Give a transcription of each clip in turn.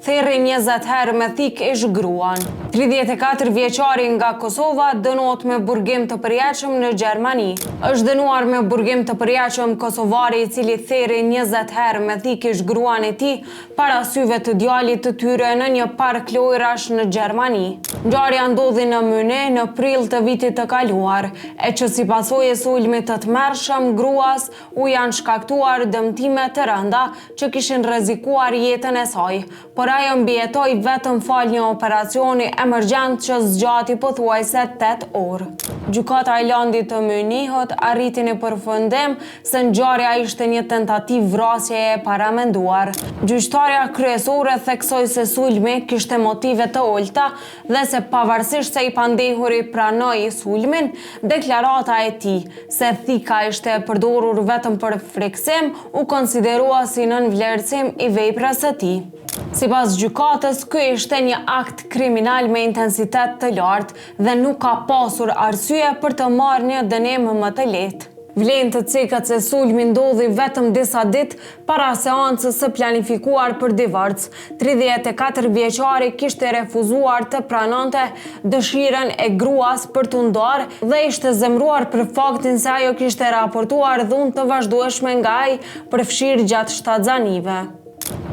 thirrri 20 herë me thik ish gruan. 34 vjeçari nga Kosova dënohet me burgim të përjetshëm në Gjermani. Është dënuar me burgim të përjetshëm kosovari i cili thirrri 20 herë me thik ish gruan e tij para syve të djalit të tyre në një park lojrash në Gjermani. Ngjarja ndodhi në Mynë në prill të vitit të kaluar, e që si pasojë e sulmit të tmerrshëm gruas u janë shkaktuar dëmtime të rënda që kishin rrezikuar jetën e saj, por ajo mbijetoi vetëm fal një operacioni emergjent që zgjati pothuajse 8 orë. Gjykata e Landit të Mynihut arriti në përfundim se ngjarja ishte një tentativë vrasjeje e paramenduar. Gjyqtarja kryesore theksoi se sulmi kishte motive të ulta dhe se pavarësisht se i pandehuri pranoi sulmin, deklarata e tij se thika ishte përdorur vetëm për friksim u konsiderua si nënvlerësim i veprës së tij. Sipas gjykatës, ky ishte një akt kriminal me intensitet të lartë dhe nuk ka pasur arsye për të marrë një dënim më të lehtë. Vlen të cekët se sulmi ndodhi vetëm disa ditë para seancës së planifikuar për divorc. 34 vjeçari kishte refuzuar të pranonte dëshirën e gruas për t'u ndarë dhe ishte zemruar për faktin se ajo kishte raportuar dhunë të vazhdueshme nga ai përfshirë gjatë shtatzanive.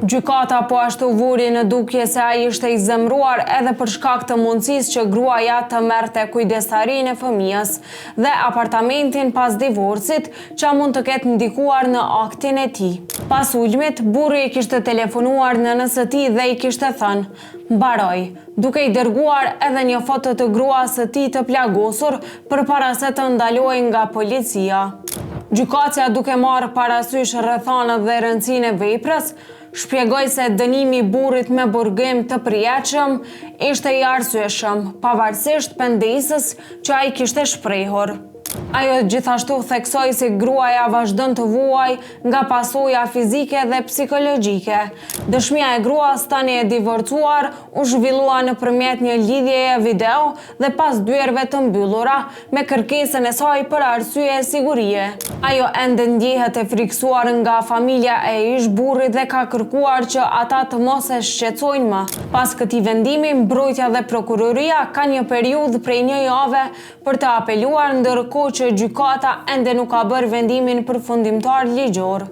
Gjykata po ashtu vuri në dukje se ai ishte i zemruar edhe për shkak të mundësisë që gruaja të merrte kujdestarinë e fëmijës dhe apartamentin pas divorcit, që mund të ketë ndikuar në aktin e tij. Pas sulmit, burri i kishte telefonuar nënës së tij dhe i kishte thënë: "Mbaroj", duke i dërguar edhe një foto të gruas së tij të plagosur përpara se të ndalohej nga policia. Gjykatja, duke marrë parasysh rrethanat dhe rëndësinë e veprës, shpjegoi se dënimi i burrit me burgim të përjetshëm ishte i arsyeshëm, pavarësisht pendesës që ai kishte shprehur. Ajo gjithashtu theksoi se gruaja vazhdon të vuaj nga pasoja fizike dhe psikologjike. Dëshmia e gruas, tani e divorcuar, u zhvillua nëpërmjet një lidhjeje video dhe pas dyerve të mbyllura me kërkesën e saj për arsye sigurie. Ajo ende ndjehet e friksuar nga familja e ish burrit dhe ka kërkuar që ata të mos e shqetësojnë më. Pas këtij vendimi, mbrojtja dhe prokuroria ka një periudhë prej një jave për të apeluar, ndërkohë që gjykata ende nuk ka bërë vendimin përfundimtar ligjor.